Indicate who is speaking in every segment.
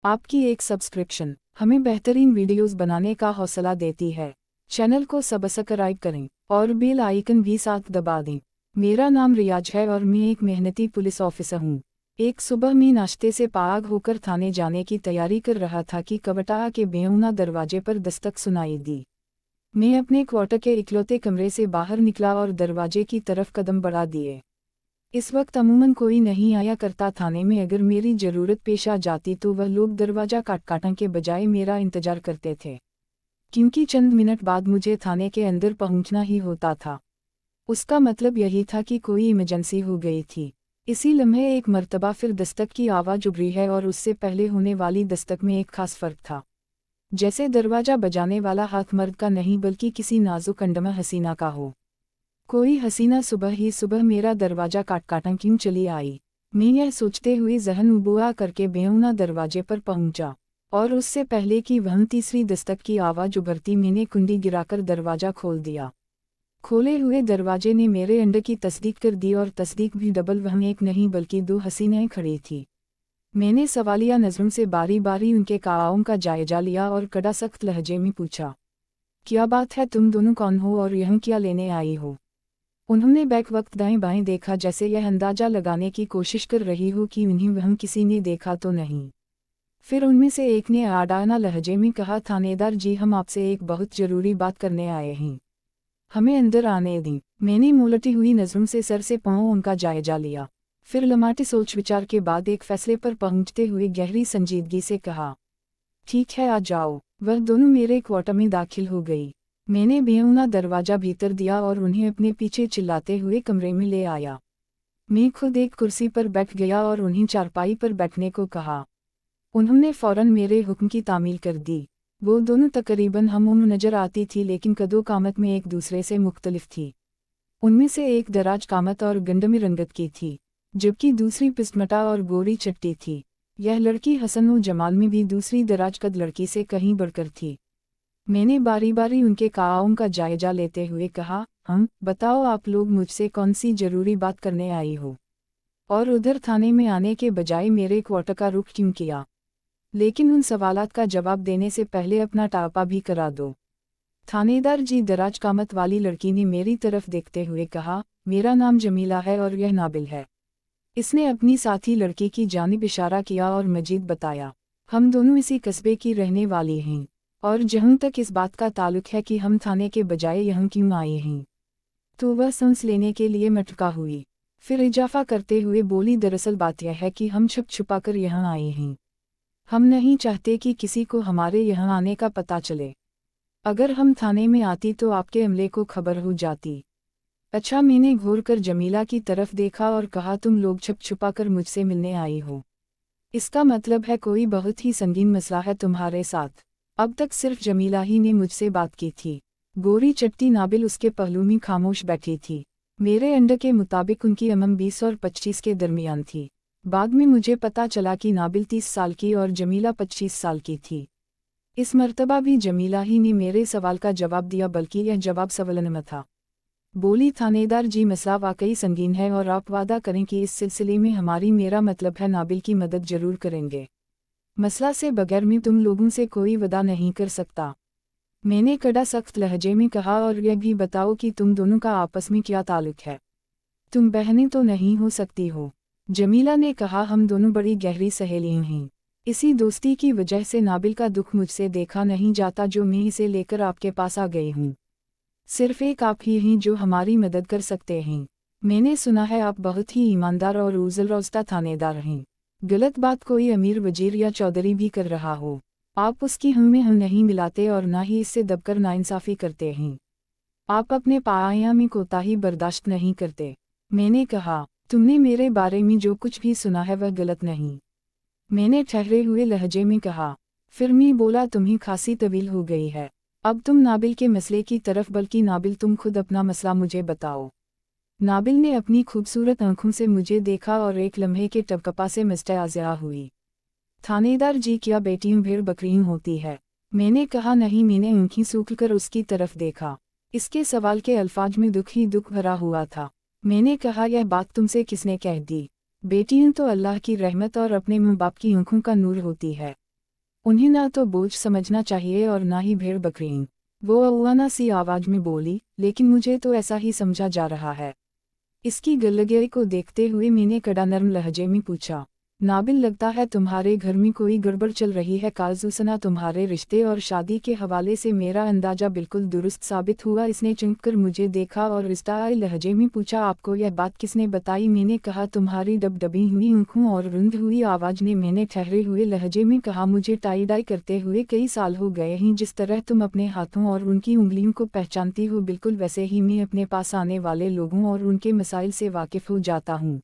Speaker 1: आपकी एक सब्सक्रिप्शन हमें बेहतरीन वीडियोस बनाने का हौसला देती है। चैनल को सब्सक्राइब करें और बेल आइकन भी साथ दबा दें। मेरा नाम रियाज है और मैं एक मेहनती पुलिस ऑफिसर हूँ। एक सुबह मैं नाश्ते से पाग होकर थाने जाने की तैयारी कर रहा था कि कवटाह के बेऊना दरवाजे पर दस्तक सुनाई दी। मैं अपने क्वार्टर के इकलौते कमरे से बाहर निकला और दरवाजे की तरफ कदम बढ़ा दिए। इस वक्त अमूमन कोई नहीं आया करता थाने में। अगर मेरी ज़रूरत पेश आ जाती तो वह लोग दरवाज़ा काटने के बजाय मेरा इंतजार करते थे, क्योंकि चंद मिनट बाद मुझे थाने के अंदर पहुंचना ही होता था। उसका मतलब यही था कि कोई इमरजेंसी हो गई थी। इसी लम्हे एक मर्तबा फिर दस्तक की आवाज़ उभरी है और उससे पहले होने वाली दस्तक में एक खास फ़र्क था। जैसे दरवाज़ा बजाने वाला हाथ मर्द का नहीं बल्कि किसी नाजुक अंडमा हसीना का हो। कोई हसीना सुबह ही सुबह मेरा दरवाज़ा काटने क्यों चली आई। मैं यह सोचते हुए जहन उबुआ करके बेऊना दरवाजे पर पहुंचा, और उससे पहले कि वह तीसरी दस्तक की आवाज़ उभरती मैंने कुंडी गिराकर दरवाज़ा खोल दिया। खोले हुए दरवाजे ने मेरे अंडर की तस्दीक कर दी, और तस्दीक भी डबल। वह एक नहीं बल्कि दो हसीनाएं खड़ी थी। मैंने सवालिया नज़रों से बारी बारी उनके काओं का जायजा लिया और कड़ा सख्त लहजे में पूछा, क्या बात है, तुम दोनों कौन हो और यहाँ क्या लेने आई हो? उन्होंने बैक वक्त दाएं बाएं देखा, जैसे यह अंदाजा लगाने की कोशिश कर रही हो कि उन्हें वह किसी ने देखा तो नहीं। फिर उनमें से एक ने आड़ाना लहजे में कहा, थानेदार जी, हम आपसे एक बहुत ज़रूरी बात करने आए हैं, हमें अंदर आने दें। मैंने मुलटी हुई नज़रों से सर से पांव उनका जायजा लिया, फिर लमाटी सोच विचार के बाद एक फैसले पर पहुंचते हुए गहरी संजीदगी से कहा, ठीक है, आ जाओ। वह दोनों मेरे क्वार्टर में दाखिल हो गई। मैंने बेऊना दरवाज़ा भीतर दिया और उन्हें अपने पीछे चिल्लाते हुए कमरे में ले आया। मैं खुद एक कुर्सी पर बैठ गया और उन्हें चारपाई पर बैठने को कहा। उन्होंने फ़ौरन मेरे हुक्म की तामील कर दी। वो दोनों तकरीबन हम नज़र आती थी, लेकिन कदो कामत में एक दूसरे से मुख्तलिफ थी। उनमें से एक दराज कामत और गंडमी रंगत की थी, जबकि दूसरी पिस्टमटा और गोरी चट्टी थी। यह लड़की हसन और जमाल में भी दूसरी दराज कद लड़की से कहीं बढ़कर थी। मैंने बारी बारी उनके काओं का जायजा लेते हुए कहा, बताओ, आप लोग मुझसे कौन सी ज़रूरी बात करने आई हो, और उधर थाने में आने के बजाय मेरे क्वार्टर का रुख क्यों किया? लेकिन उन सवालात का जवाब देने से पहले अपना टापा भी करा दो। थानेदार जी, दराज कामत वाली लड़की ने मेरी तरफ देखते हुए कहा, मेरा नाम जमीला है और यह नाबिल है। इसने अपनी साथी लड़की की जानिब इशारा किया और मजीद बताया, हम दोनों इसी कस्बे की रहने वाली हैं, और जहाँ तक इस बात का ताल्लुक है कि हम थाने के बजाय यहाँ क्यों आए हैं, तो वह सांस लेने के लिए मटका हुई। फिर इजाफा करते हुए बोली, दरअसल बात यह है कि हम छुप छुपाकर यहाँ आए हैं। हम नहीं चाहते कि किसी को हमारे यहाँ आने का पता चले। अगर हम थाने में आती तो आपके अमले को खबर हो जाती। अच्छा, मैंने घूर कर जमीला की तरफ देखा और कहा, तुम लोग छुप छुपाकर मुझसे मिलने आई हो। इसका मतलब है कोई बहुत ही संगीन मसला है तुम्हारे साथ। अब तक सिर्फ जमीला ही ने मुझसे बात की थी। गोरी चट्टी नाबिल उसके पहलू में खामोश बैठी थी। मेरे अंडर के मुताबिक उनकी उम्र 20 और 25 के दरमियान थी। बाद में मुझे पता चला कि नाबिल 30 साल की और जमीला 25 साल की थी। इस मर्तबा भी जमीला ही ने मेरे सवाल का जवाब दिया, बल्कि यह जवाब सवालनमा था। बोली, थानेदार जी, मसला वाकई संगीन है और आप वादा करें कि इस सिलसिले में मेरा मतलब है नाबिल की मदद जरूर करेंगे। मसला से बगैर मैं तुम लोगों से कोई वादा नहीं कर सकता। मैंने कड़ा सख्त लहजे में कहा, और यह भी बताओ कि तुम दोनों का आपस में क्या ताल्लुक है? तुम बहनें तो नहीं हो सकती हो? जमीला ने कहा, हम दोनों बड़ी गहरी सहेलियां हैं। इसी दोस्ती की वजह से नाबिल का दुख मुझसे देखा नहीं जाता, जो मैं इसे लेकर आपके पास आ गई हूँ। सिर्फ एक आप ही हैं जो हमारी मदद कर सकते हैं। मैंने सुना है आप बहुत ही ईमानदार और उज़ल रोस्ता थानेदार हैं। गलत बात कोई अमीर, वजीर या चौधरी भी कर रहा हो, आप उसकी हम में हम नहीं मिलाते और ना ही इससे दबकर नाइंसाफ़ी करते हैं। आप अपने पाया में कोताही बर्दाश्त नहीं करते। मैंने कहा, तुमने मेरे बारे में जो कुछ भी सुना है वह गलत नहीं। मैंने ठहरे हुए लहजे में कहा। फिर मैं बोला, तुम्हें खासी तवील हो गई है। अब तुम नाबिल के मसले की तरफ, बल्कि नाबिल तुम खुद अपना मसला मुझे बताओ। नाबिल ने अपनी खूबसूरत आंखों से मुझे देखा और एक लम्हे के टपकपा से मुस्ताज़ा हुई। थानेदार जी, क्या बेटियां भेड़ बकरियां होती है? मैंने कहा, नहीं। मैंने आंखें सूख कर उसकी तरफ देखा। इसके सवाल के अल्फाज में दुख ही दुख भरा हुआ था। मैंने कहा, यह बात तुमसे किसने कह दी? बेटियां तो अल्लाह की रहमत और अपने माँ बाप की आंखों का नूर होती है। उन्हें ना तो बोझ समझना चाहिए और ना ही भेड़ बकरीन। वो अवाना सी आवाज में बोली, लेकिन मुझे तो ऐसा ही समझा जा रहा है। इसकी गलगई को देखते हुए मैंने कड़ा नरम लहजे में पूछा, नाबिल लगता है तुम्हारे घर में कोई गड़बड़ चल रही है। काजूसना तुम्हारे रिश्ते और शादी के हवाले से मेरा अंदाजा बिल्कुल दुरुस्त साबित हुआ। इसने चुनकर मुझे देखा और रिश्ताई लहजे में पूछा, आपको यह बात किसने बताई? मैंने कहा, तुम्हारी डबडबी हुई आंखों और रुंध हुई आवाज ने। मैंने ठहरे हुए लहजे में कहा, मुझे टाई डाई करते हुए कई साल हो गए हैं। जिस तरह तुम अपने हाथों और उनकी उंगलियों को पहचानती हो, बिल्कुल वैसे ही मैं अपने पास आने वाले लोगों और उनके मसाइल से वाकिफ हो जाता हूँ।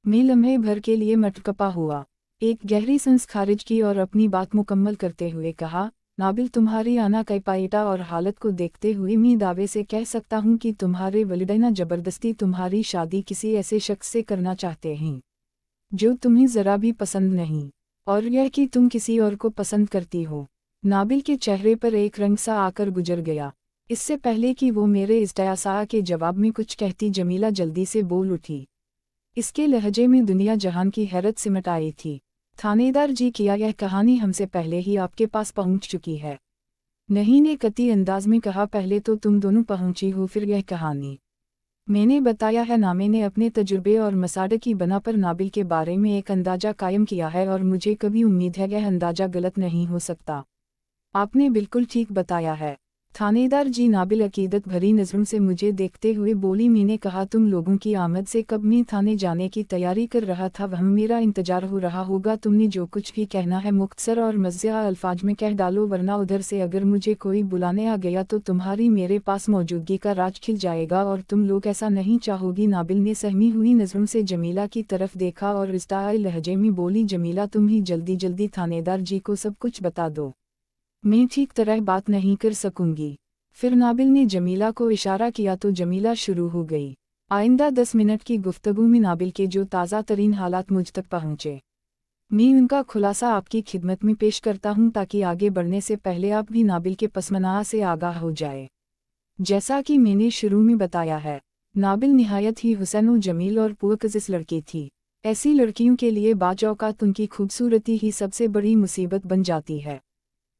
Speaker 1: मैं लम्हे भर के लिए मटकपा हुआ, एक गहरी सांस खारिज की और अपनी बात मुकम्मल करते हुए कहा, नाबिल तुम्हारी आना कैपाइटा और हालत को देखते हुए मैं दावे से कह सकता हूँ कि तुम्हारे वलिदैन जबरदस्ती तुम्हारी शादी किसी ऐसे शख्स से करना चाहते हैं जो तुम्हें ज़रा भी पसंद नहीं, और यह कि तुम किसी और को पसंद करती हो। नाबिल के चेहरे पर एक रंग सा आकर गुजर गया। इससे पहले कि वो मेरे इस्तेयासा के जवाब में कुछ कहती, जमीला जल्दी से बोल उठी। इसके लहजे में दुनिया जहान की हैरत सिमट आई थी। थानेदार जी, किया यह कहानी हमसे पहले ही आपके पास पहुंच चुकी है? नहीं ने कती अंदाज में कहा, पहले तो तुम दोनों पहुंची हो, फिर यह कहानी। मैंने बताया है ना, मैंने अपने तजुर्बे और मसाडे की बना पर नाबिल के बारे में एक अंदाजा कायम किया है और मुझे कभी उम्मीद है यह अंदाजा गलत नहीं हो सकता। आपने बिल्कुल ठीक बताया है। थानेदार जी, नाबिल अकीदत भरी नज़रों से मुझे देखते हुए बोली। मैंने कहा, तुम लोगों की आमद से कब मैं थाने जाने की तैयारी कर रहा था, वह मेरा इंतजार हो रहा होगा। तुमने जो कुछ भी कहना है मुख्तसर और मज़्ज़ा अल्फाज में कह डालो, वरना उधर से अगर मुझे कोई बुलाने आ गया तो तुम्हारी मेरे पास मौजूदगी का राज खिल जाएगा और तुम लोग ऐसा नहीं चाहोगी। नाबिल ने सहमी हुई नज़रों से जमीला की तरफ देखा और रिश्ताई लहजे में बोली, जमीला तुम ही जल्दी जल्दी थानेदार जी को सब कुछ बता दो, मैं ठीक तरह बात नहीं कर सकूंगी। फिर नाबिल ने जमीला को इशारा किया तो जमीला शुरू हो गई। आइंदा 10 मिनट की गुफ्तगू में नाबिल के जो ताज़ा तरीन हालात मुझ तक पहुँचे, मैं उनका खुलासा आपकी खिदमत में पेश करता हूँ ताकि आगे बढ़ने से पहले आप भी नाबिल के पसमनाह से आगाह हो जाए। जैसा कि मैंने शुरू में बताया है, नाबिल निहायत ही हुसैन जमील और पुरकज़िस लड़की थी। ऐसी लड़कियों के लिए बाज़ औक़ात उनकी खूबसूरती ही सबसे बड़ी मुसीबत बन जाती है।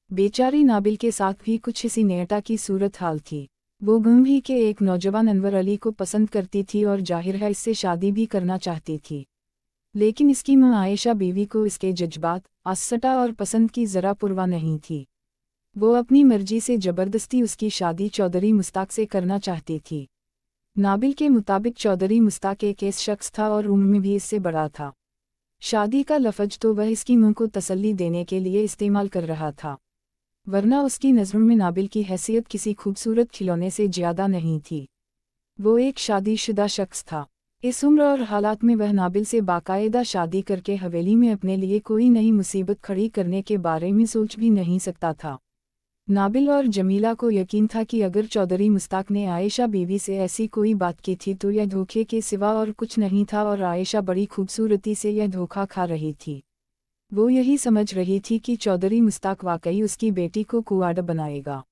Speaker 1: बेचारी नाबिल के साथ भी कुछ इसी नेयता की सूरत हाल थी। वो गंभी के एक नौजवान अनवर अली को पसंद करती थी और जाहिर है इससे शादी भी करना चाहती थी, लेकिन इसकी मां आयशा बीवी को इसके जज्बात, आसटा और पसंद की ज़रा परवाह नहीं थी। वो अपनी मर्जी से ज़बरदस्ती उसकी शादी चौधरी मुश्ताक से करना चाहती थी। नाबिल के मुताबिक चौधरी मुश्ताक एक ऐसा शख्स था और उम्र में भी इससे बड़ा था। शादी का लफ्ज़ तो वह इसकी मुँह को तसल्ली देने के लिए इस्तेमाल कर रहा था, वरना उसकी नज़रों में नाबिल की हैसियत किसी खूबसूरत खिलौने से ज़्यादा नहीं थी। वो एक शादीशुदा शख्स था। इस उम्र और हालात में वह नाबिल से बाकायदा शादी करके हवेली में अपने लिए कोई नई मुसीबत खड़ी करने के बारे में सोच भी नहीं सकता था। नाबिल और जमीला को यकीन था कि अगर चौधरी मुश्ताक ने आयशा बीवी से ऐसी कोई बात की थी तो यह धोखे के सिवा और कुछ नहीं था, और आयशा बड़ी खूबसूरती से यह धोखा खा रही थी। वो यही समझ रही थी कि चौधरी मुश्ताक वाकई उसकी बेटी को कुआड़ा बनाएगा।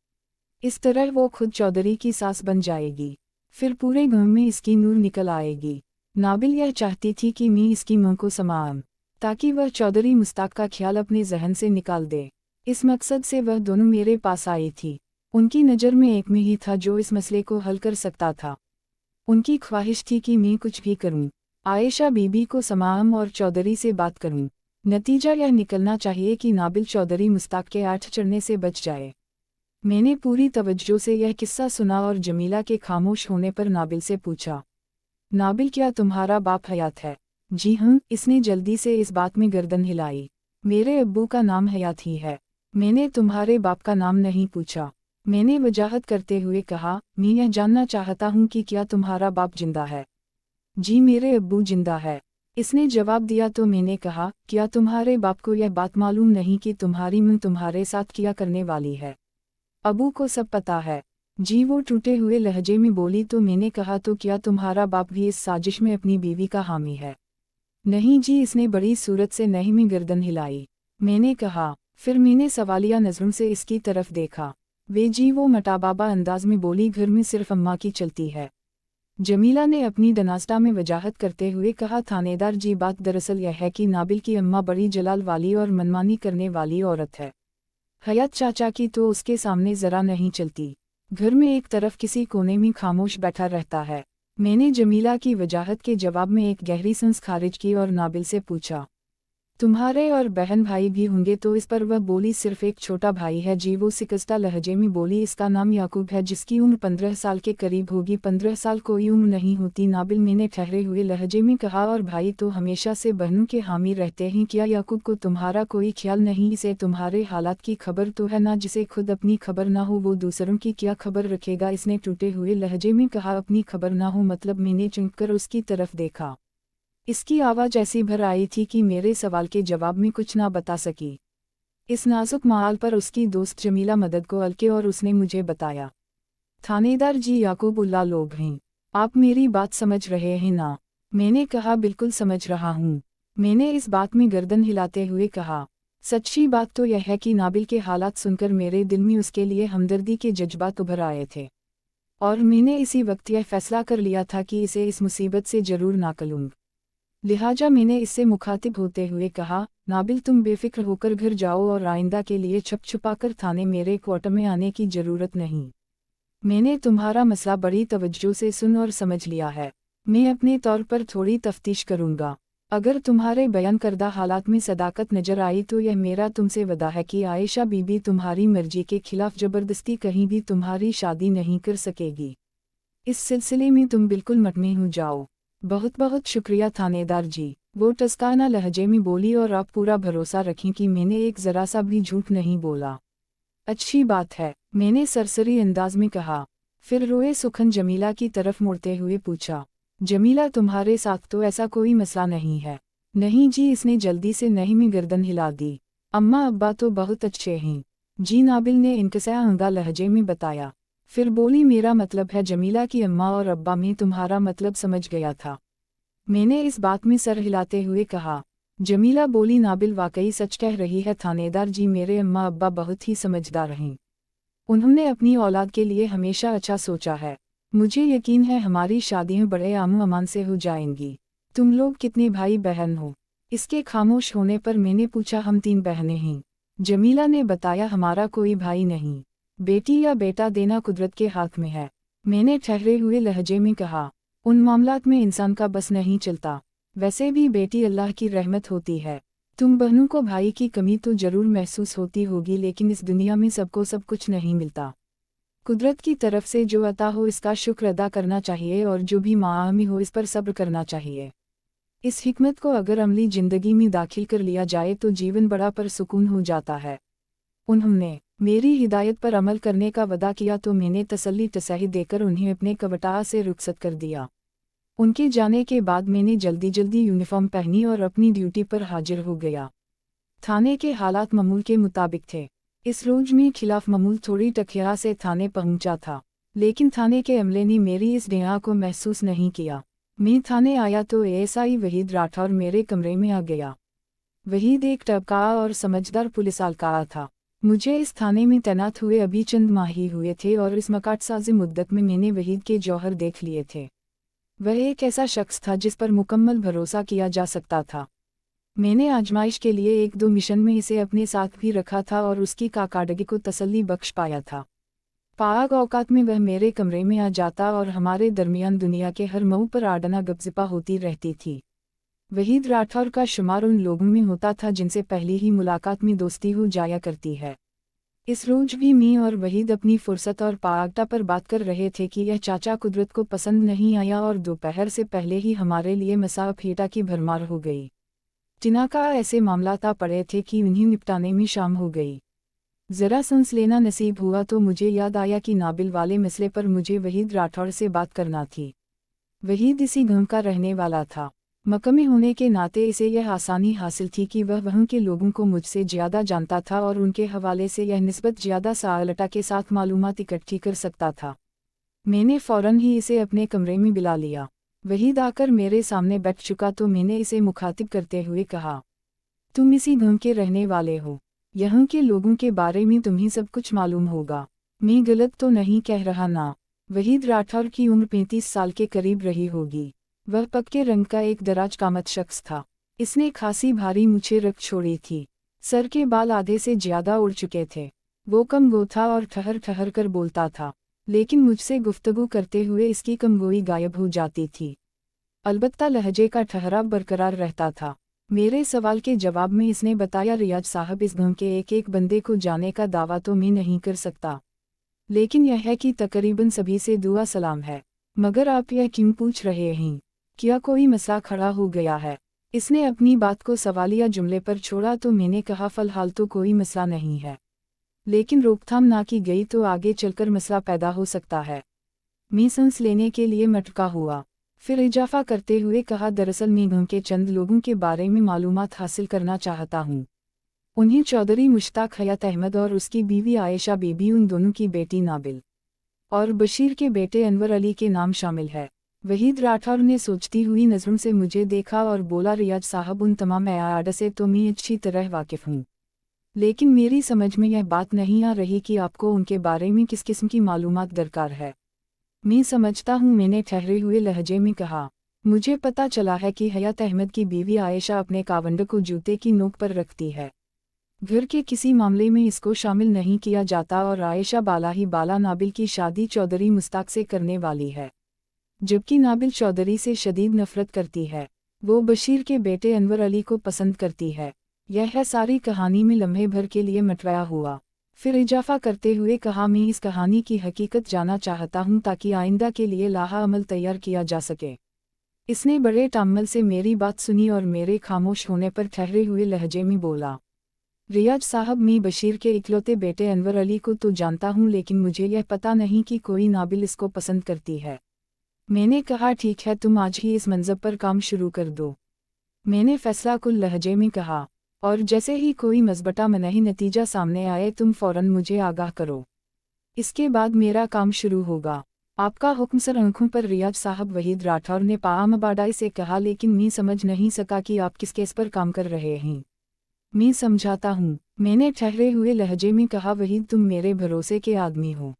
Speaker 1: इस तरह वो खुद चौधरी की सास बन जाएगी, फिर पूरे गांव में इसकी नूर निकल आएगी। नाबिल यह चाहती थी कि मैं इसकी मुँह को समाऊं ताकि वह चौधरी मुश्ताक का ख्याल अपने जहन से निकाल दे। इस मकसद से वह दोनों मेरे पास आई थी। उनकी नज़र में एक में ही था जो इस मसले को हल कर सकता था। उनकी ख्वाहिश थी कि मैं कुछ भी करूं, आयशा बीबी को समाऊं और चौधरी से बात करूं। नतीजा यह निकलना चाहिए कि नाबिल चौधरी मुश्ताक के आठ चढ़ने से बच जाए। मैंने पूरी तवज्जो से यह किस्सा सुना और जमीला के खामोश होने पर नाबिल से पूछा, नाबिल क्या तुम्हारा बाप हयात है? जी हाँ, इसने जल्दी से इस बात में गर्दन हिलाई। मेरे अब्बू का नाम हयात ही है। मैंने तुम्हारे बाप का नाम नहीं पूछा। मैंने वजाहत करते हुए कहा, मैं यह जानना चाहता हूँ कि क्या तुम्हारा बाप जिंदा है? जी मेरे अब्बू जिंदा है, इसने जवाब दिया। तो मैंने कहा, क्या तुम्हारे बाप को यह बात मालूम नहीं कि तुम्हारी मां तुम्हारे साथ क्या करने वाली है? अबू को सब पता है। जी वो टूटे हुए लहजे में बोली। तो मैंने कहा, तो क्या तुम्हारा बाप भी इस साजिश में अपनी बीवी का हामी है? नहीं जी, इसने बड़ी सूरत से नहीं में गर्दन हिलाई। मैंने कहा, फिर मैंने सवालिया नज़रों से इसकी तरफ देखा। वे जी वो मटाबाबा अंदाज में बोली, घर में सिर्फ अम्मा की चलती है। जमीला ने अपनी दनास्ता में वजाहत करते हुए कहा, थानेदार जी, बात दरअसल यह है कि नाबिल की अम्मा बड़ी जलाल वाली और मनमानी करने वाली औरत है। हयात चाचा की तो उसके सामने ज़रा नहीं चलती। घर में एक तरफ किसी कोने में खामोश बैठा रहता है। मैंने जमीला की वजाहत के जवाब में एक गहरी सांस खारिज की और नाबिल से पूछा, तुम्हारे और बहन भाई भी होंगे? तो इस पर वह बोली, सिर्फ एक छोटा भाई है जी। वो सिकस्ता लहजे में बोली, इसका नाम याकूब है, जिसकी उम्र 15 साल के करीब होगी। 15 साल कोई उम्र नहीं होती नाबिल, मैंने ठहरे हुए लहजे में कहा। और भाई तो हमेशा से बहनों के हामी रहते हैं, क्या याकूब को तुम्हारा कोई ख्याल नहीं? इसे तुम्हारे हालात की खबर तो है ना? जिसे खुद अपनी खबर ना हो वो दूसरों की क्या खबर रखेगा? इसने टूटे हुए लहजे में कहा। अपनी खबर ना हो मतलब? मैंने चौंक कर उसकी तरफ देखा। इसकी आवाज़ ऐसी भर आई थी कि मेरे सवाल के जवाब में कुछ ना बता सकी। इस नाजुक माहौल पर उसकी दोस्त जमीला मदद को अलके और उसने मुझे बताया, थानेदार जी, याकूब उल्ला लोग हैं। आप मेरी बात समझ रहे हैं ना? मैंने कहा, बिल्कुल समझ रहा हूँ। मैंने इस बात में गर्दन हिलाते हुए कहा, सच्ची बात तो यह है कि नाबिल के हालात सुनकर मेरे दिल में उसके लिए हमदर्दी के जज्बात उभर आए थे, और मैंने इसी वक्त यह फैसला कर लिया था कि इसे इस मुसीबत से जरूर नाकलूंगा। लिहाजा मैंने इससे मुखातिब होते हुए कहा, नाबिल, तुम बेफिक्र होकर घर जाओ और आइंदा के लिए छुप छुपाकर थाने मेरे क्वार्टर में आने की ज़रूरत नहीं। मैंने तुम्हारा मसला बड़ी तवज्जो से सुन और समझ लिया है। मैं अपने तौर पर थोड़ी तफ्तीश करूँगा। अगर तुम्हारे बयान करदा हालात में सदाकत नज़र आई तो यह मेरा तुमसे वदा है कि आयशा बीबी तुम्हारी मर्जी के खिलाफ ज़बरदस्ती कहीं भी तुम्हारी शादी नहीं कर सकेगी। इस सिलसिले में तुम बिल्कुल मटनी हो जाओ। बहुत बहुत शुक्रिया थानेदार जी, वो टस्काना लहजे में बोली, और आप पूरा भरोसा रखें कि मैंने एक ज़रा सा भी झूठ नहीं बोला। अच्छी बात है, मैंने सरसरी अंदाज में कहा। फिर रोए सुखन जमीला की तरफ मुड़ते हुए पूछा, जमीला, तुम्हारे साथ तो ऐसा कोई मसला नहीं है? नहीं जी, इसने जल्दी से नहीं में गर्दन हिला दी। अम्मा अब्बा तो बहुत अच्छे हैं जी, नाबिल ने इंकसाअंदा लहजे में बताया। फिर बोली, मेरा मतलब है जमीला की अम्मा और अब्बा, में तुम्हारा मतलब समझ गया था। मैंने इस बात में सर हिलाते हुए कहा। जमीला बोली, नाबिल वाकई सच कह रही है थानेदार जी, मेरे अम्मा अब्बा बहुत ही समझदार हैं। उन्होंने अपनी औलाद के लिए हमेशा अच्छा सोचा है। मुझे यकीन है हमारी शादियां बड़े आमो अमान से हो जाएंगी। तुम लोग कितने भाई बहन हो? इसके खामोश होने पर मैंने पूछा, हम 3 बहनें हैं। जमीला ने बताया, हमारा कोई भाई नहीं। बेटी या बेटा देना कुदरत के हाथ में है। मैंने ठहरे हुए लहजे में कहा, उन मामलात में इंसान का बस नहीं चलता। वैसे भी बेटी अल्लाह की रहमत होती है। तुम बहनों को भाई की कमी तो जरूर महसूस होती होगी, लेकिन इस दुनिया में सबको सब कुछ नहीं मिलता। कुदरत की तरफ से जो अता हो इसका शुक्र अदा करना चाहिए, और जो भी माआमी हो इस पर सब्र करना चाहिए। इस हिकमत को अगर अमली जिंदगी में दाखिल कर लिया जाए तो जीवन बड़ा परसुकून हो जाता है। उन्होंने मेरी हिदायत पर अमल करने का वदा किया तो मैंने तसल्ली तसही देकर उन्हें अपने कवटा से रुखसत कर दिया। उनके जाने के बाद मैंने जल्दी जल्दी यूनिफॉर्म पहनी और अपनी ड्यूटी पर हाजिर हो गया। थाने के हालात मामूल के मुताबिक थे। इस रोज में खिलाफ मामूल थोड़ी टकिया से थाने पहुंचा था, लेकिन थाने के अमले ने मेरी इस दया को महसूस नहीं किया। मैं थाने आया तो एएसआई वहीद राठौर मेरे कमरे में आ गया। वहीद एक टबका और समझदार पुलिस अलकारा था। मुझे इस थाने में तैनात हुए अभी चंद माह ही हुए थे, और इस मकाटसाज़ी मुद्दत में मैंने वहीद के जौहर देख लिए थे। वह एक ऐसा शख्स था जिस पर मुकम्मल भरोसा किया जा सकता था। मैंने आजमाइश के लिए 1-2 मिशन में इसे अपने साथ भी रखा था और उसकी काकाडगी को तसल्ली बख्श पाया था। पाक औकात में वह मेरे कमरे में आ जाता और हमारे दरमियान दुनिया के हर मऊ पर आडना गपज़िपा होती रहती थी। वहीद राठौर का शुमार उन लोगों में होता था जिनसे पहली ही मुलाकात में दोस्ती हो जाया करती है। इस रोज भी मैं और वहीद अपनी फुर्सत और पागता पर बात कर रहे थे कि यह चाचा कुदरत को पसंद नहीं आया, और दोपहर से पहले ही हमारे लिए मसा फेटा की भरमार हो गई। टिनाका ऐसे मामलात आ पड़े थे कि उन्हें निपटाने में शाम हो गई। ज़रा सांस लेना नसीब हुआ तो मुझे याद आया कि नाबिल वाले मसले पर मुझे वहीद राठौर से बात करना थी। वहीद इसी गांव का रहने वाला था। मकमी होने के नाते इसे यह आसानी हासिल थी कि वह वहाँ के लोगों को मुझसे ज़्यादा जानता था और उनके हवाले से यह निस्बत ज़्यादा सालटा के साथ मालूमात इकट्ठी कर सकता था। मैंने फ़ौरन ही इसे अपने कमरे में बुला लिया। वहीद आकर मेरे सामने बैठ चुका तो मैंने इसे मुखातिब करते हुए कहा, तुम इसी गांव के रहने वाले हो। यहाँ के लोगों के बारे में तुम्हें सब कुछ मालूम होगा। मैं गलत तो नहीं कह रहा ना? वहीद राठौर की उम्र 35 साल के करीब रही होगी। वह पक्के रंग का एक दराज कामत शख्स था। इसने खासी भारी मूछें रख छोड़ी थी। सर के बाल आधे से ज्यादा उड़ चुके थे। वो कमगो था और ठहर ठहर कर बोलता था, लेकिन मुझसे गुफ्तगू करते हुए इसकी कमगोई गायब हो जाती थी। अलबत्ता लहजे का ठहराव बरकरार रहता था। मेरे सवाल के जवाब में इसने बताया, रियाज साहब, इस गांव के एक एक बंदे को जाने का दावा तो मैं नहीं कर सकता, लेकिन यह है कि तकरीबन सभी से दुआ सलाम है। मगर आप यह क्यों पूछ रहे हैं? क्या कोई मसला खड़ा हो गया है? इसने अपनी बात को सवालिया जुमले पर छोड़ा तो मैंने कहा, फ़िलहाल तो कोई मसला नहीं है, लेकिन रोकथाम ना की गई तो आगे चलकर मसला पैदा हो सकता है। मैं सांस लेने के लिए मटका हुआ, फिर इजाफा करते हुए कहा, दरअसल मैं गांव के चंद लोगों के बारे में मालूमात हासिल करना चाहता हूँ। उन्हें चौधरी मुश्ताक हयात अहमद और उसकी बीवी आयशा बीबी, उन दोनों की बेटी नाबिल और बशीर के बेटे अनवर अली के नाम शामिल है। वहीद राठौर ने सोचती हुई नज़रों से मुझे देखा और बोला, रियाज साहब, उन तमाम अयाड से तो मैं अच्छी तरह वाकिफ़ हूँ, लेकिन मेरी समझ में यह बात नहीं आ रही कि आपको उनके बारे में किस किस्म की मालूमात दरकार है। मैं समझता हूँ, मैंने ठहरे हुए लहजे में कहा। मुझे पता चला है कि हयात अहमद की बीवी आयशा अपने कावंड को जूते की नोक पर रखती है। घर के किसी मामले में इसको शामिल नहीं किया जाता और आयशा बाला ही बाला नाबिल की शादी चौधरी मुश्ताक से करने वाली है, जबकि नाबिल चौधरी से शदीद नफरत करती है। वो बशीर के बेटे अनवर अली को पसंद करती है। यह है सारी कहानी में लम्हे भर के लिए मटवाया हुआ। फिर इजाफा करते हुए कहा, मैं इस कहानी की हकीकत जानना चाहता हूँ ताकि आइंदा के लिए लाहा अमल तैयार किया जा सके। इसने बड़े ताम्मल से मेरी बात सुनी और मेरे खामोश होने पर ठहरे हुए लहजे में बोला, रियाज साहब, मैं बशीर के इकलौते बेटे अनवर अली को तो जानता हूँ, लेकिन मुझे यह पता नहीं कि कोई नाबिल इसको पसंद करती है। मैंने कहा, ठीक है, तुम आज ही इस मंज़ब पर काम शुरू कर दो। मैंने फैसला कुल लहजे में कहा, और जैसे ही कोई मज़बटा मनही नतीजा सामने आए तुम फ़ौरन मुझे आगाह करो। इसके बाद मेरा काम शुरू होगा। आपका हुक्म सर। आंखों पर रियाज साहब, वहीद राठौर ने पामबाडाई से कहा, लेकिन मैं समझ नहीं सका कि आप किस केस पर काम कर रहे हैं। मैं समझाता हूँ, मैंने ठहरे हुए लहजे में कहा, वहीद, तुम मेरे भरोसे के आदमी हो,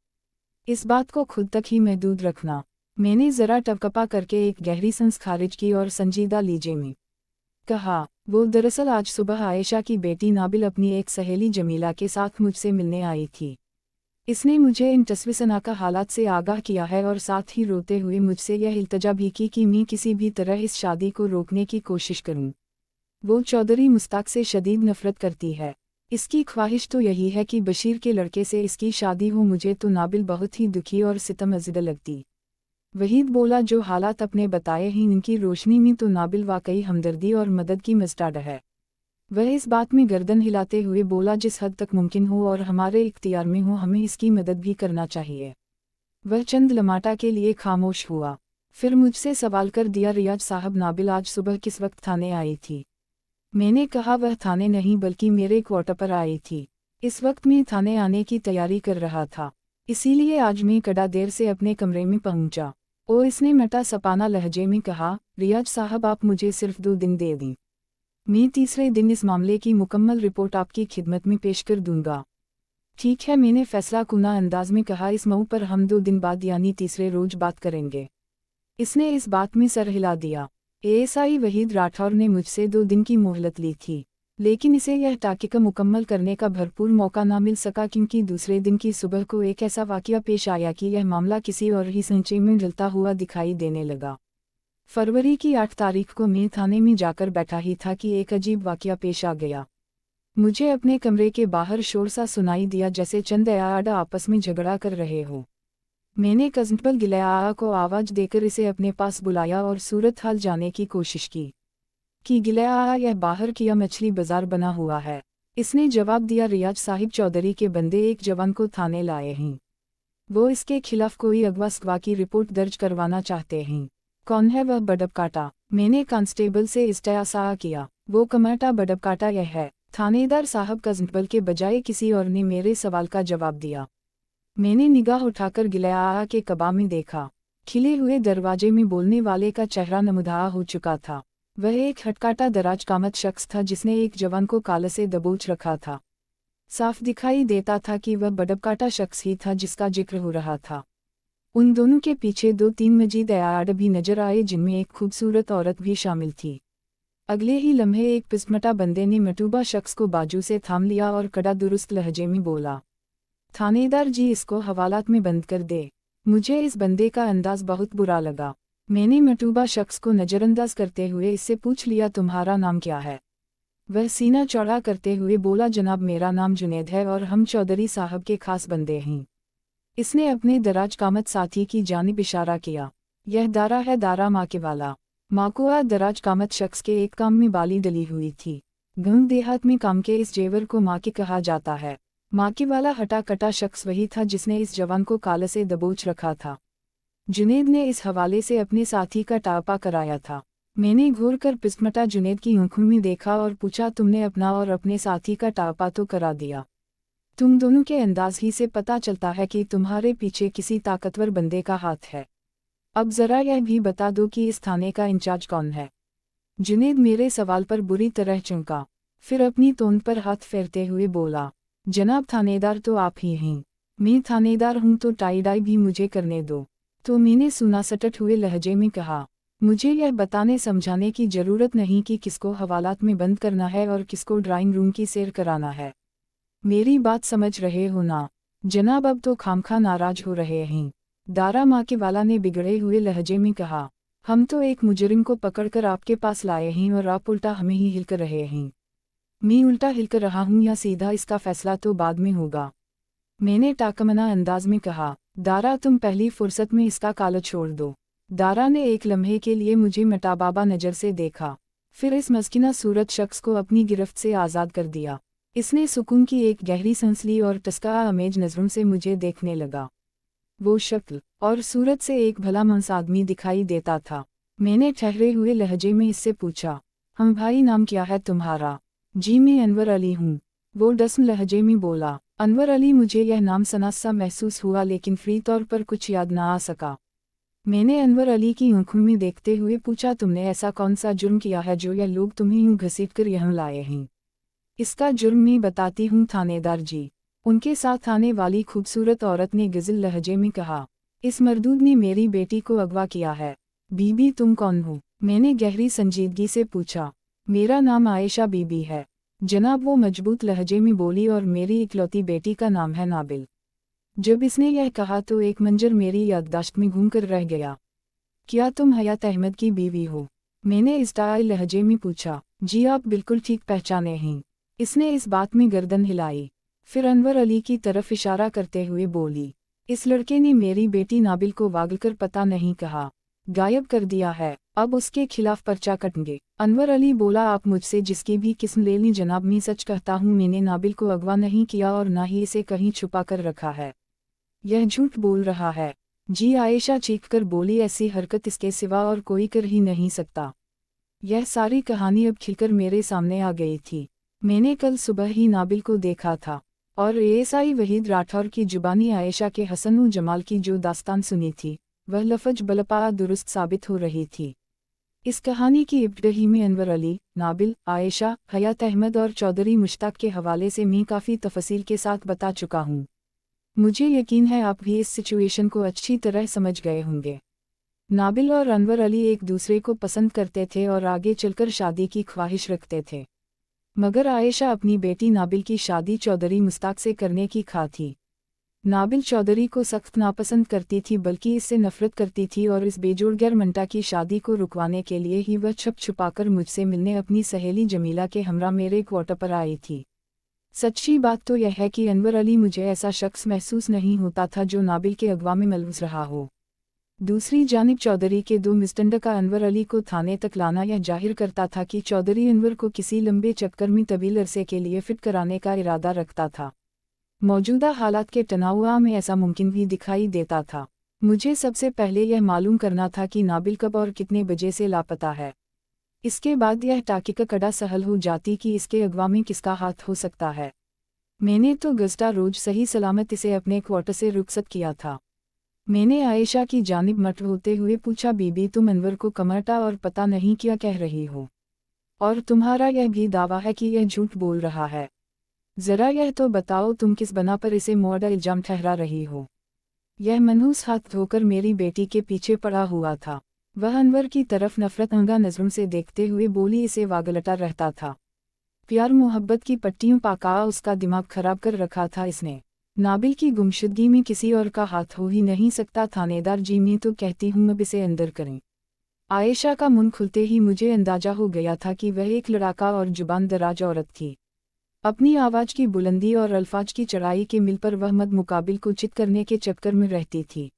Speaker 1: इस बात को खुद तक ही महदूद रखना। मैंने ज़रा टपकपा करके एक गहरी सांस खारिज की और संजीदा लहजे में कहा, वो दरअसल आज सुबह आयशा की बेटी नाबिल अपनी एक सहेली जमीला के साथ मुझसे मिलने आई थी। इसने मुझे इन तस्वीसनाका हालात से आगाह किया है और साथ ही रोते हुए मुझसे यह इल्तजा भी की कि मैं किसी भी तरह इस शादी को रोकने की कोशिश करूं। वो चौधरी मुश्ताक से शदीद नफरत करती है। इसकी ख्वाहिश तो यही है कि बशीर के लड़के से इसकी शादी हो। मुझे तो नाबिल बहुत ही दुखी और सितमज़दा लगती। वहीद बोला, जो हालात अपने बताए हैं इनकी रोशनी में तो नाबिल वाकई हमदर्दी और मदद की मस्ताड है। वह इस बात में गर्दन हिलाते हुए बोला, जिस हद तक मुमकिन हो और हमारे इख्तियार में हो हमें इसकी मदद भी करना चाहिए। वह चंद लम्हाटा के लिए खामोश हुआ, फिर मुझसे सवाल कर दिया, रियाज साहब, नाबिल आज सुबह किस वक्त थाने आई थी? मैंने कहा, वह थाने नहीं बल्कि मेरे क्वार्टर पर आई थी। इस वक्त मैं थाने आने की तैयारी कर रहा था, इसीलिए आज मैं कड़ा देर से अपने कमरे में पहुंचा। ओ, इसने मटा सपाना लहजे में कहा, रियाज साहब, आप मुझे सिर्फ 2 दिन दे दें। मैं तीसरे दिन इस मामले की मुकम्मल रिपोर्ट आपकी खिदमत में पेश कर दूंगा। ठीक है, मैंने फैसला कुना अंदाज में कहा, इस मऊ पर हम 2 दिन बाद यानी तीसरे रोज बात करेंगे। इसने इस बात में सर हिला दिया। एएसआई वहीद राठौर ने मुझसे 2 दिन की मोहलत ली थी, लेकिन इसे यह ताक़ीक़ मुकम्मल करने का भरपूर मौका ना मिल सका, क्योंकि दूसरे दिन की सुबह को एक ऐसा वाक़या पेश आया कि यह मामला किसी और ही संचे में ढलता हुआ दिखाई देने लगा। फरवरी की 8 तारीख को मैं थाने में जाकर बैठा ही था कि एक अजीब वाक़या पेश आ गया। मुझे अपने कमरे के बाहर शोर सा सुनाई दिया, जैसे चंद अयाडा आपस में झगड़ा कर रहे हो। मैंने कांस्टेबल गिलया को आवाज़ देकर इसे अपने पास बुलाया और सूरत हाल जानने की कोशिश की कि गिलया, यह बाहर किया मछली बाजार बना हुआ है। इसने जवाब दिया, रियाज साहिब, चौधरी के बंदे एक जवान को थाने लाए हैं। वो इसके खिलाफ कोई अगवा की रिपोर्ट दर्ज करवाना चाहते हैं। कौन है वह बडबकाटा? मैंने कांस्टेबल से इस्तेसा किया। वो कमाटा बडबकाटा यह है। थानेदार साहब कांस्टेबल के बजाय किसी और ने मेरे सवाल का जवाब दिया। मैंने निगाह उठाकर गिलया के कबा में देखा। खिले हुए दरवाजे में बोलने वाले का चेहरा नमुदाह हो चुका था। वह एक हटकाटा दराज कामत शख्स था जिसने एक जवान को काल से दबोच रखा था। साफ दिखाई देता था कि वह बडबकाटा शख्स ही था जिसका जिक्र हो रहा था। उन दोनों के पीछे 2-3 मजीद अयाड भी नजर आए जिनमें एक खूबसूरत औरत भी शामिल थी। अगले ही लम्हे एक पिस्मटा बंदे ने मतूबा शख्स को बाजू से थाम लिया और कड़ा दुरुस्त लहजे में बोला, थानेदार जी इसको हवालात में बंद कर दे। मुझे इस बंदे का अंदाज बहुत बुरा लगा। मैंने मतूबा शख्स को नज़रअंदाज करते हुए इससे पूछ लिया, तुम्हारा नाम क्या है? वह सीना चौड़ा करते हुए बोला, जनाब मेरा नाम जुनैद है और हम चौधरी साहब के खास बंदे हैं। इसने अपने दराज कामत साथी की जानिब इशारा किया। यह दारा है, दारा माँ के वाला। माकुआ दराज कामत शख्स के एक काम में बाली डली हुई थी। गांव देहात में काम के इस जेवर को माँ के कहा जाता है। माँ के वाला हटा कटा शख्स वही था जिसने इस जवान को काले से दबोच रखा था। जुनैद ने इस हवाले से अपने साथी का टापा कराया था। मैंने घूर कर पिस्मटा जुनैद की आंखों में देखा और पूछा, तुमने अपना और अपने साथी का टापा तो करा दिया। तुम दोनों के अंदाज ही से पता चलता है कि तुम्हारे पीछे किसी ताकतवर बंदे का हाथ है। अब जरा यह भी बता दो कि इस थाने का इंचार्ज कौन है? जुनैद मेरे सवाल पर बुरी तरह चौंका, फिर अपनी तोंद पर हाथ फेरते हुए बोला, जनाब थानेदार तो आप ही हैं। मैं थानेदार हूँ तो टाई डाई भी मुझे करने दो। तो मैंने सुना सटट हुए लहजे में कहा, मुझे यह बताने समझाने की जरूरत नहीं कि किसको हवालात में बंद करना है और किसको ड्राइंग रूम की सैर कराना है। मेरी बात समझ रहे हो ना? जनाब अब तो खामखा नाराज हो रहे हैं। दारा माँ के वाला ने बिगड़े हुए लहजे में कहा, हम तो एक मुजरिम को पकड़कर आपके पास लाए हैं और आप उल्टा हमें ही हिलकर रहे हैं। मैं उल्टा हिलकर रहा हूँ या सीधा, इसका फैसला तो बाद में होगा। मैंने टाकमना अंदाज में कहा, दारा तुम पहली फुर्सत में इसका काला छोड़ दो। दारा ने एक लम्हे के लिए मुझे मटाबाबा नज़र से देखा, फिर इस मस्किना सूरत शख्स को अपनी गिरफ्त से आज़ाद कर दिया। इसने सुकून की एक गहरी सांस ली और टस्का अमेज नज़रों से मुझे देखने लगा। वो शक्ल और सूरत से एक भला मनस आदमी दिखाई देता था। मैंने ठहरे हुए लहजे में इससे पूछा, हम भाई नाम क्या है तुम्हारा? जी मैं अनवर अली हूँ। वो डस्म लहजे में बोला, अनवर अली, मुझे यह नाम सनास सा महसूस हुआ लेकिन फ्री तौर पर कुछ याद ना आ सका। मैंने अनवर अली की आंखों में देखते हुए पूछा, तुमने ऐसा कौन सा जुर्म किया है जो यह लोग तुम्हें यूं घसीटकर यहाँ लाए हैं? इसका जुर्म मैं बताती हूँ थानेदार जी। उनके साथ आने वाली खूबसूरत औरत ने गज़ल लहजे में कहा, इस मर्दूद ने मेरी बेटी को अगवा किया है। बीबी तुम कौन हो? मैंने गहरी संजीदगी से पूछा। मेरा नाम आयशा बीबी है। जनाब वो मजबूत लहजे में बोली, और मेरी इकलौती बेटी का नाम है नाबिल। जब इसने यह कहा तो एक मंजर मेरी याददाश्त में घूम कर रह गया। क्या तुम हयात अहमद की बीवी हो? मैंने इस्ताई लहजे में पूछा। जी आप बिल्कुल ठीक पहचाने हैं। इसने इस बात में गर्दन हिलाई, फिर अनवर अली की तरफ इशारा करते हुए बोली, इस लड़के ने मेरी बेटी नाबिल को वागलकर पता नहीं कहा, गायब कर दिया है। अब उसके खिलाफ पर्चा कटेंगे। अनवर अली बोला, आप मुझसे जिसकी भी किस्म ले ली जनाब, मैं सच कहता हूँ मैंने नाबिल को अगवा नहीं किया और ना ही इसे कहीं छुपा कर रखा है। यह झूठ बोल रहा है। जी आयशा चीख कर बोली, ऐसी हरकत इसके सिवा और कोई कर ही नहीं सकता। यह सारी कहानी अब खिलकर मेरे सामने आ गई थी। मैंने कल सुबह ही नाबिल को देखा था और एएसआई वहीद राठौर की जुबानी आयशा के हसन व जमाल की जो दास्तान सुनी थी वह लफज बलपा दुरुस्त साबित हो रही थी। इस कहानी की इब्तदाई में अनवर अली, नाबिल, आयशा, हयात अहमद और चौधरी मुश्ताक के हवाले से मैं काफ़ी तफसील के साथ बता चुका हूँ। मुझे यकीन है आप भी इस सिचुएशन को अच्छी तरह समझ गए होंगे। नाबिल और अनवर अली एक दूसरे को पसंद करते थे और आगे चलकर शादी की ख्वाहिश रखते थे, मगर आयशा अपनी बेटी नाबिल की शादी चौधरी मुश्ताक से करने की खा थी। नाबिल चौधरी को सख्त नापसंद करती थी, बल्कि इससे नफरत करती थी, और इस बेजोड़ गैरमंटा की शादी को रुकवाने के लिए ही वह छुप छुपाकर मुझसे मिलने अपनी सहेली जमीला के हमरा मेरे क्वार्टर पर आई थी। सच्ची बात तो यह है कि अनवर अली मुझे ऐसा शख्स महसूस नहीं होता था जो नाबिल के अगवा में मलबूस रहा हो। दूसरी जानिब चौधरी के दो मिस्टंडका अनवर अली को थाने तक लाना यह जाहिर करता था कि चौधरी अनवर को किसी लंबे चक्कर में तवील अरसे के लिए फिट कराने का इरादा रखता था। मौजूदा हालात के तनाव में ऐसा मुमकिन भी दिखाई देता था। मुझे सबसे पहले यह मालूम करना था कि नाबिल कब और कितने बजे से लापता है। इसके बाद यह ताक़ीक़ कड़ा सहल हो जाती कि इसके अगवा में किसका हाथ हो सकता है। मैंने तो गुज़श्ता रोज सही सलामत इसे अपने क्वार्टर से रुखसत किया था। मैंने आयशा की जानिब मट होते हुए पूछा, बीबी तुम अनवर को कमरटा और पता नहीं क्या कह रही हो, और तुम्हारा यह भी दावा है कि यह झूठ बोल रहा है। ज़रा यह तो बताओ तुम किस बना पर इसे मुअद्दा इल्ज़ाम ठहरा रही हो? यह मनहूस हाथ धोकर मेरी बेटी के पीछे पड़ा हुआ था। वह अनवर की तरफ नफरत अंगा नज़रों से देखते हुए बोली, इसे वागलटा रहता था। प्यार मोहब्बत की पट्टियों पाका उसका दिमाग खराब कर रखा था इसने। नाबिल की गुमशुदगी में किसी और का हाथ हो ही नहीं सकता। थानेदार जी, मैं तो कहती हूँ अब इसे अंदर करें। आयशा का मुंह खुलते ही मुझे अंदाजा हो गया था कि वह एक लड़ाका और जुबान दराज औरत थी। अपनी आवाज़ की बुलंदी और अल्फाज की चढ़ाई के मिल पर वह मद मुकाबिल को चित करने के चक्कर में रहती थी।